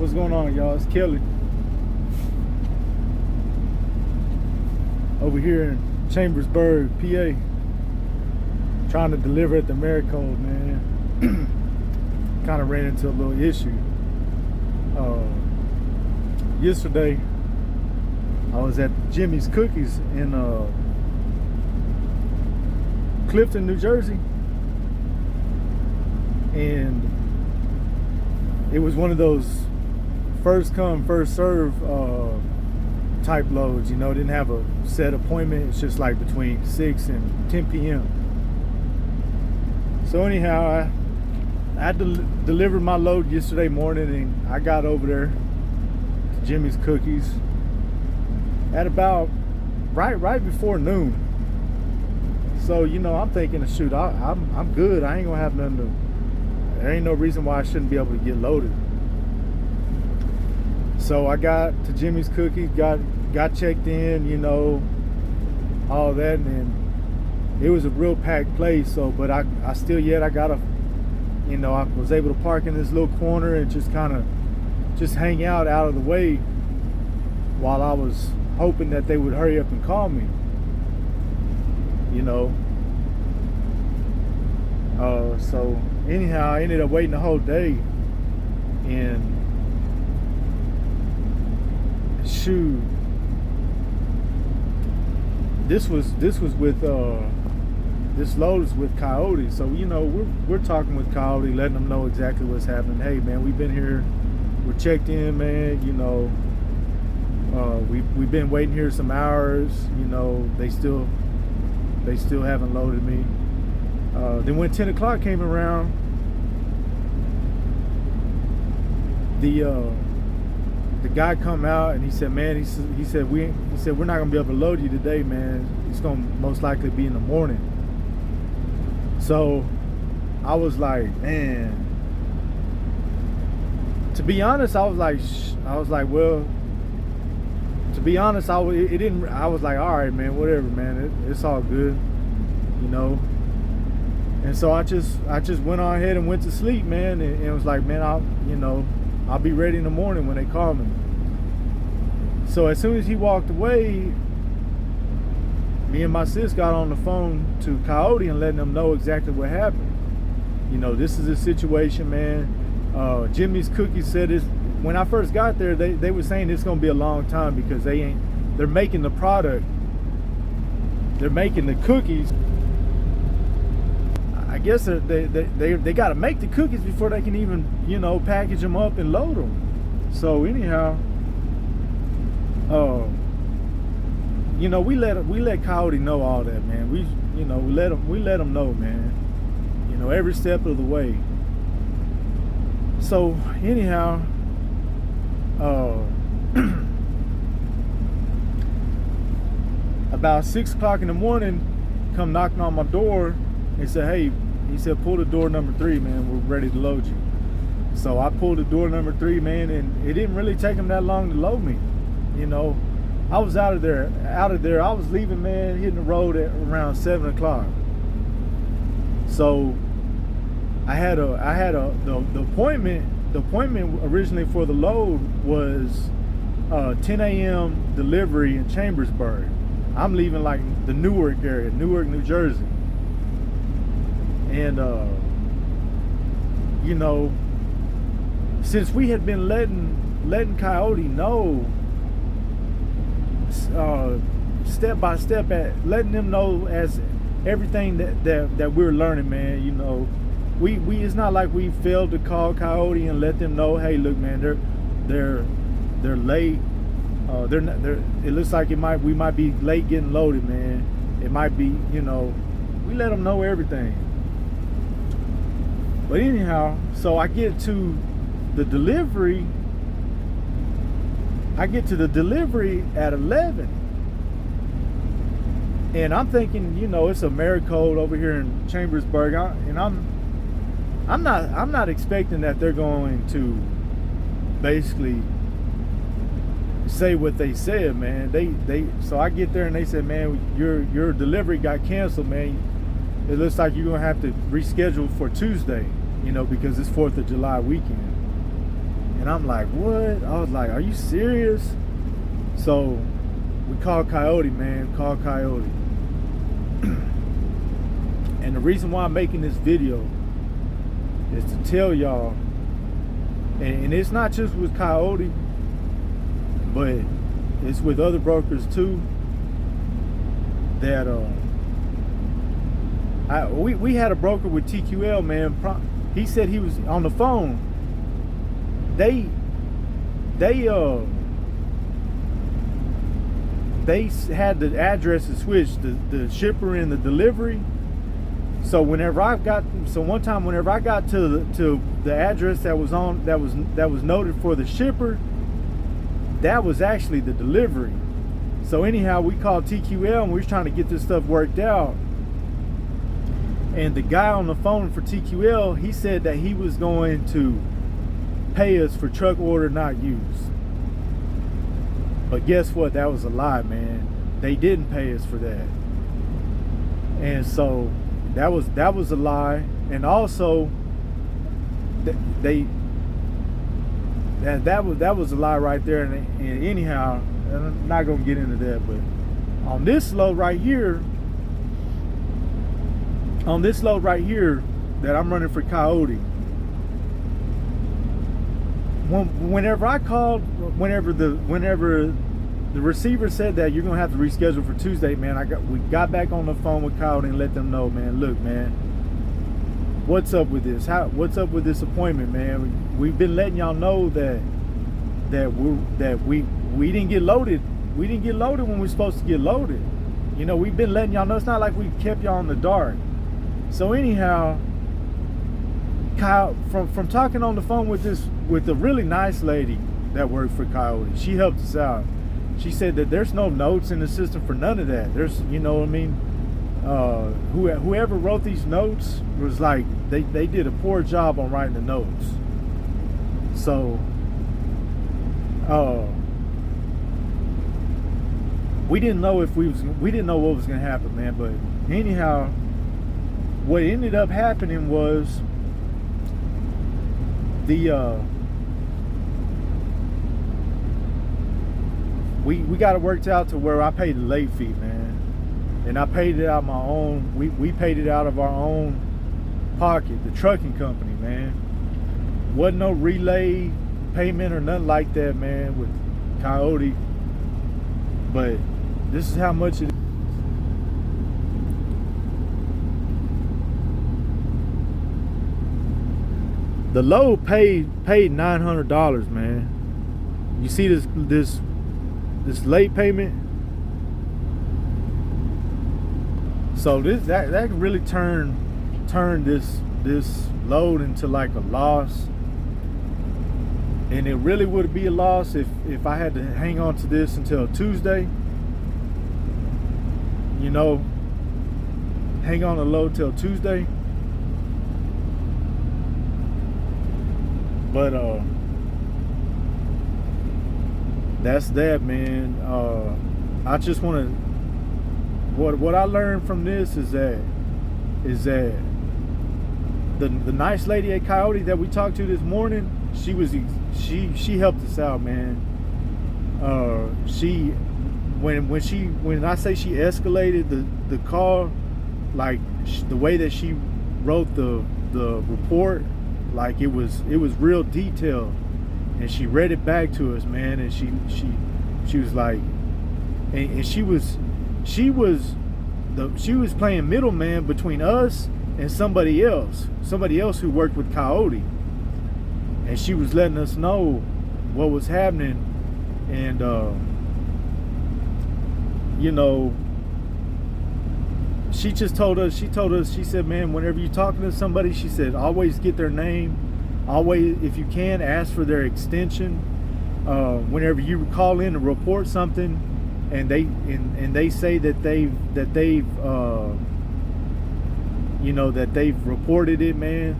What's going on, y'all? It's Kelly over here in Chambersburg, PA, trying to deliver at the Maricold, man. Kind of ran into a little issue. Yesterday, I was at Jimmy's Cookies in Clifton, New Jersey, and it was one of those first come, first serve type loads. You know, didn't have a set appointment. It's just like between 6 and 10 p.m. So anyhow, I delivered my load yesterday morning, and I got over there to Jimmy's Cookies at about right before noon. So, you know, I'm thinking, shoot, I'm good. I ain't gonna have nothing to. There ain't no reason why I shouldn't be able to get loaded. So I got to Jimmy's Cookies, got checked in, you know, all that, and it was a real packed place. So, but I still yet I gotta, you know, I was able to park in this little corner and just kind of just hang out of the way while I was hoping that they would hurry up and call me, you know. So anyhow, I ended up waiting the whole day, and shoot, this was with this load is with Coyote. So, you know, we're talking with Coyote, letting them know exactly what's happening. Hey man, we've been here, we're checked in, man, you know, we've been waiting here some hours, you know, they still haven't loaded me. Then when 10 o'clock came around, the guy come out and he said, man, he said we're not gonna be able to load you today, man. It's gonna most likely be in the morning. So I was like, man, to be honest, I was like, well, to be honest, I was like, all right, man, whatever, man, it's all good, you know. And so I just went on ahead and went to sleep, man, and it was like, man, I'll be ready in the morning when they call me. So as soon as he walked away, me and my sis got on the phone to Coyote and letting them know exactly what happened. You know, this is a situation, man. Jimmy's Cookies said this when I first got there. They were saying it's gonna be a long time because they're making the product, they're making the cookies. I guess they got to make the cookies before they can even, you know, package them up and load them. So anyhow, you know, we let Coyote know all that, man. We let them know, man. You know, every step of the way. So anyhow, about 6 o'clock in the morning, come knocking on my door. He said, hey, he said, pull the door number 3, man. We're ready to load you. So I pulled the door number 3, man, and it didn't really take him that long to load me. You know, I was out of there. I was leaving, man, hitting the road at around 7 o'clock. So I had the appointment originally for the load was 10 a.m. delivery in Chambersburg. I'm leaving like the Newark area, Newark, New Jersey. And you know, since we had been letting Coyote know step by step, at letting them know as everything that we're learning, man, you know, we it's not like we failed to call Coyote and let them know, hey, look, man, they're late. It looks like we might be late getting loaded, man. It might be, you know, we let them know everything. But anyhow, so I get to the delivery. At 11, and I'm thinking, you know, it's a Maricold over here in Chambersburg, and I'm not expecting that they're going to basically say what they said, man. So I get there and they said, man, your delivery got canceled, man. It looks like you're gonna have to reschedule for Tuesday, you know, because it's 4th of July weekend. And I'm like, what? I was like, are you serious? So we called Coyote, man. Called Coyote. And the reason why I'm making this video is to tell y'all, and it's not just with Coyote, but it's with other brokers too, that we had a broker with TQL, man. He said he was on the phone. They had the addresses switched, the shipper and the delivery. So one time whenever I got to the address that was noted for the shipper, that was actually the delivery. So anyhow, we called TQL and we was trying to get this stuff worked out. And the guy on the phone for TQL, he said that he was going to pay us for truck order not used. But guess what? That was a lie, man. They didn't pay us for that. And so that was a lie. And also that was a lie right there. And anyhow, I'm not gonna get into that, but on this load right here that I'm running for Coyote, whenever I called, whenever the receiver said that you're gonna have to reschedule for Tuesday, man, we got back on the phone with Coyote and let them know, man, look, man, what's up with this? What's up with this appointment, man? We've been letting y'all know that we didn't get loaded. We didn't get loaded when we were supposed to get loaded. You know, we've been letting y'all know. It's not like we kept y'all in the dark. So anyhow, Kyle, from talking on the phone with a really nice lady that worked for Coyote, she helped us out. She said that there's no notes in the system for none of that. There's, you know what I mean? Whoever wrote these notes was like, they did a poor job on writing the notes. So, we didn't know what was gonna happen, man. But anyhow, what ended up happening was we got it worked out to where I paid the late fee, man, and I paid it out of my own. We paid it out of our own pocket, the trucking company, man. Wasn't no relay payment or nothing like that, man, with Coyote. But this is how much it is. The load paid $900, man. You see this late payment? So that really turned this load into like a loss. And it really would be a loss if I had to hang on to this until Tuesday. You know, hang on the load till Tuesday. But that's that, man. I just want to. What I learned from this is that the nice lady at Coyote that we talked to this morning, she helped us out, man. When I say she escalated the call, like the way that she wrote the report, like it was real detailed, and she read it back to us, man. And she was like, and she was playing middleman between us and somebody else who worked with Coyote, and she was letting us know what was happening. And you know, she told us, she said, man, whenever you're talking to somebody, she said, always get their name, always, if you can, ask for their extension. Whenever you call in to report something and they say that they've you know, that they've reported it, man,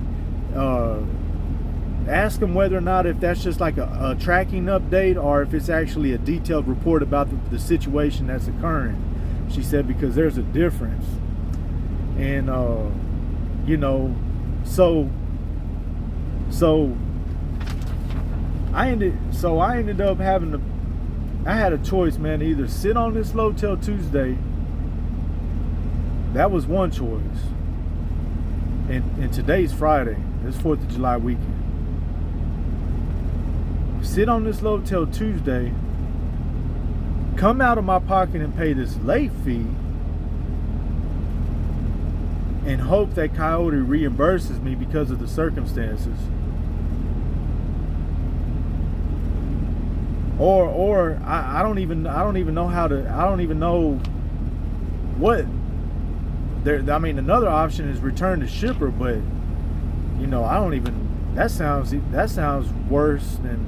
ask them whether or not if that's just like a tracking update or if it's actually a detailed report about the situation that's occurring. She said, because there's a difference. And you know, so I ended up having to. I had a choice, man, to either sit on this load till Tuesday. That was one choice. And today's Friday. It's 4th of July weekend. Sit on this load till Tuesday. Come out of my pocket and pay this late fee. And hope that Coyote reimburses me because of the circumstances. Or I don't even know how to. I don't even know what. I mean, another option is return to shipper, but you know, I don't even. That sounds worse than.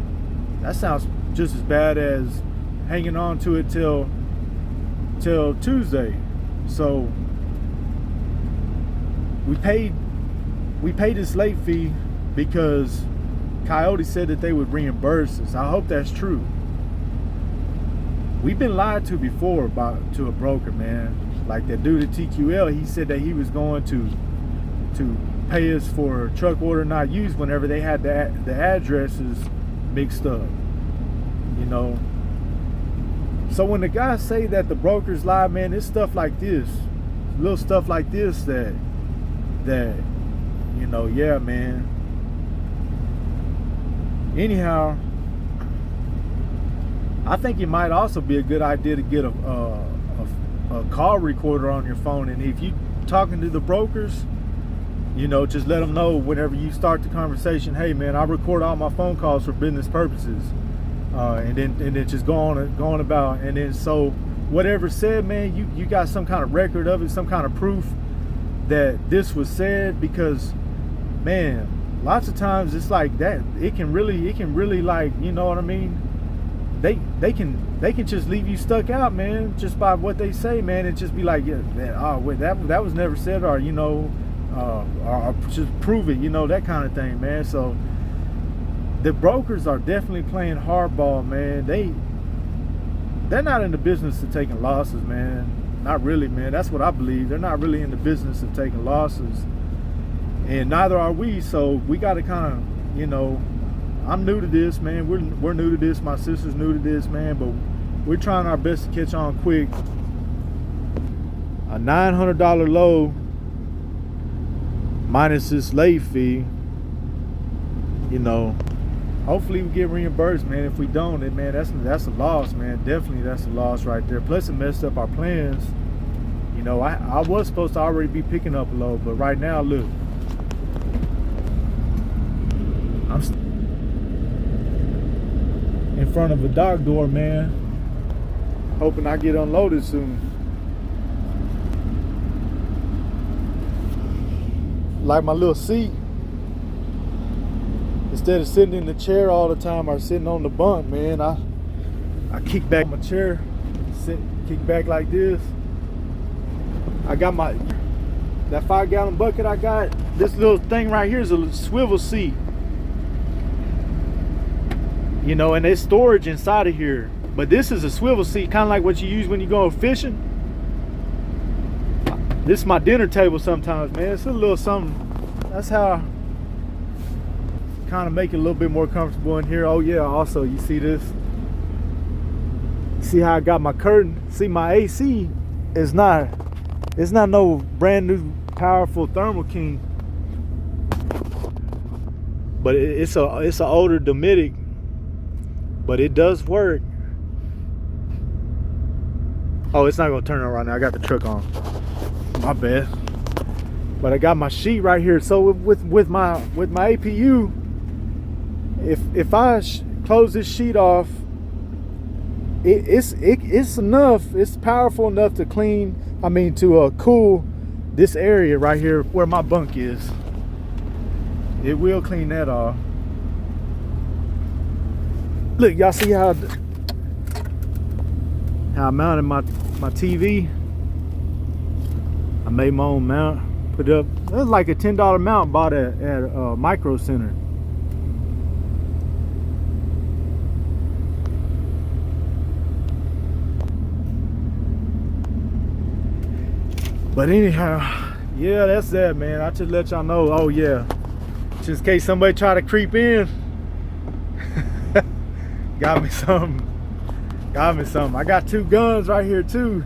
That sounds just as bad as hanging on to it till Tuesday. So we paid this late fee because Coyote said that they would reimburse us. I hope that's true. We've been lied to before to a broker, man. Like that dude at TQL, he said that he was going to pay us for truck order not used whenever they had the addresses mixed up. You know. So when the guys say that the brokers lie, man, it's stuff like this, little stuff like this that you know, yeah, man. Anyhow, I think it might also be a good idea to get a call recorder on your phone, and if you talking to the brokers, you know, just let them know whenever you start the conversation, hey man, I record all my phone calls for business purposes, and then just go on about, and then so whatever said, man, you got some kind of record of it, some kind of proof that this was said, because man, lots of times it's like that. It can really like, you know what I mean? They can just leave you stuck out, man, just by what they say, man, and just be like, yeah, man, oh wait, that was never said, or you know, or just prove it, you know, that kind of thing, man. So the brokers are definitely playing hardball, man. They're not in the business of taking losses, man. Not really, man. That's what I believe. They're not really in the business of taking losses, and neither are we. So we got to kind of, you know, I'm new to this, man. We're new to this. My sister's new to this, man. But we're trying our best to catch on quick. A $900 load minus this late fee. You know, hopefully we get reimbursed, man. If we don't, then, man, that's a loss, man. Definitely, that's a loss right there. Plus, it messed up our plans. You know, I was supposed to already be picking up a load, but right now, look, I'm in front of a dock door, man, hoping I get unloaded soon. Like my little seat, instead of sitting in the chair all the time or sitting on the bunk, man, I kick back my chair, kick back like this. I got that 5-gallon bucket. I got this little thing right here is a swivel seat. You know, and there's storage inside of here. But this is a swivel seat, kind of like what you use when you go fishing. This is my dinner table sometimes, man. It's a little something. That's how I kind of make it a little bit more comfortable in here. Oh yeah, also you see this? See how I got my curtain? See, my AC is not, it's not no brand new powerful Thermal King. But it's an older Dometic. But it does work. Oh, it's not gonna turn on right now. I got the truck on. My bad. But I got my sheet right here. So with my APU, if I close this sheet off, it's enough. It's powerful enough to clean. I mean, to cool this area right here where my bunk is. It will clean that off. Look, y'all see how I mounted my TV? I made my own mount, put it up. It was like a $10 mount bought at Micro Center. But anyhow, yeah, that's that, man. I just let y'all know. Oh yeah, just in case somebody try to creep in. got me something. Got me something. I got 2 guns right here too.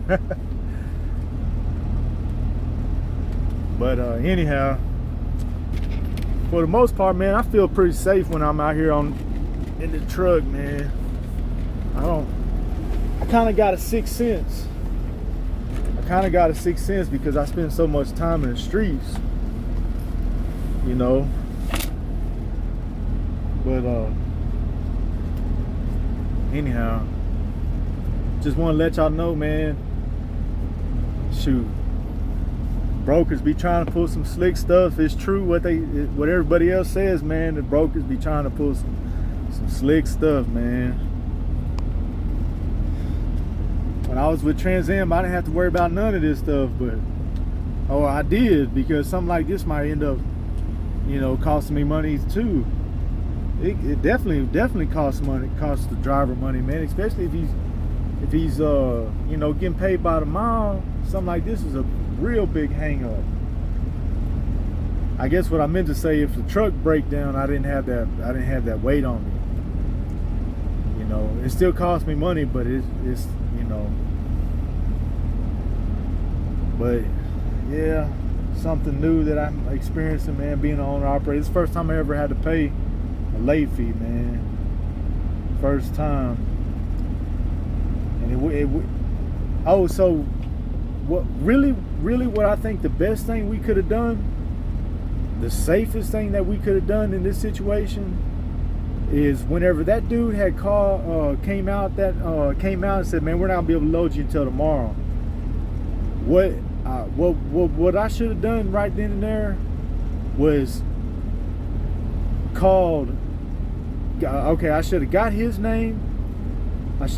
But anyhow, for the most part, man, I feel pretty safe when I'm out here in the truck, man. I kind of got a sixth sense. Because I spend so much time in the streets, you know. But anyhow, just want to let y'all know, man. Shoot, brokers be trying to pull some slick stuff. It's true what everybody else says, man. The brokers be trying to pull some slick stuff, man. When I was with Trans Am, I didn't have to worry about none of this stuff, but I did, because something like this might end up, you know, costing me money too. It definitely costs money, costs the driver money, man. Especially if he's you know, getting paid by the mile. Something like this is a real big hang up. I guess what I meant to say, if the truck break down, I didn't have that weight on me. You know, it still costs me money, but it's you know. But yeah, something new that I'm experiencing, man, being an owner operator. It's the first time I ever had to pay a late fee, man. First time. And so what really what I think the best thing we could have done, the safest thing that we could have done in this situation, is whenever that dude had came out and said, man, we're not gonna be able to load you until tomorrow. What I should have done right then and there was called. Okay, I should have got his name. And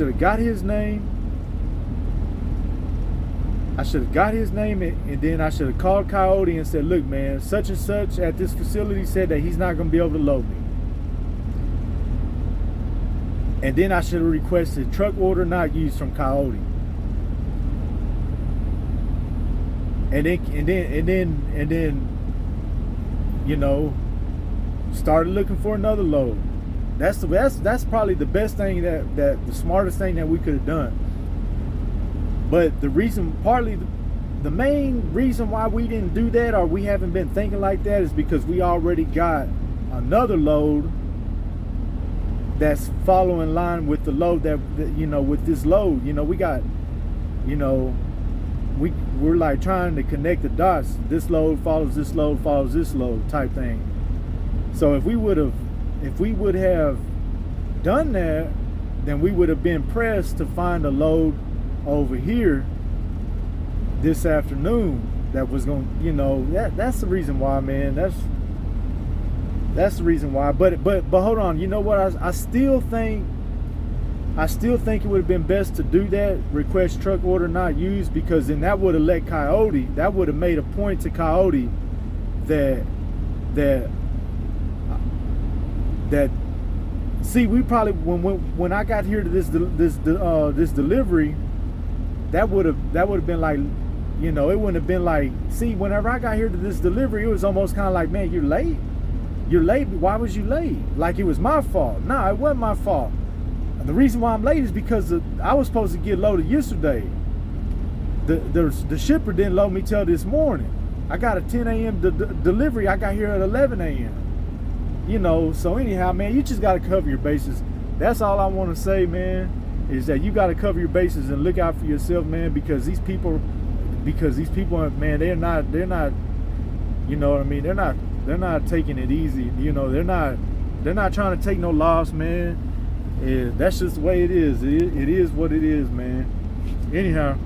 then I should have called Coyote and said, look, man, such and such at this facility said that he's not going to be able to load me. And then I should have requested truck order not used from Coyote. And then, you know, started looking for another load. That's probably the best thing that the smartest thing that we could have done. But the main reason why we didn't do that, or we haven't been thinking like that, is because we already got another load that's following line with the load that you know, with this load. You know, we got, you know, we're like trying to connect the dots. This load follows this load type thing. So if we would have done that, then we would have been pressed to find a load over here this afternoon that was going to, you know, that's the reason why, man. That's the reason why. But hold on, you know what? I still think it would have been best to do that, request truck order not used, because then that would have let Coyote, that would have made a point to Coyote that see, we probably, when I got here to this delivery, that would have been like, you know, it wouldn't have been like, see, whenever I got here to this delivery, it was almost kind of like, man, you're late. Why was you late? Like it was my fault. Nah, it wasn't my fault. And the reason why I'm late is because I was supposed to get loaded yesterday. The shipper didn't load me till this morning. I got a 10 a.m. delivery. I got here at 11 a.m. You know, so anyhow, man, you just got to cover your bases. That's all I want to say, man, is that you got to cover your bases and look out for yourself, man, because these people, man, they're not, you know what I mean? They're not taking it easy. You know, they're not trying to take no loss, man. That's just the way it is. It is what it is, man. Anyhow.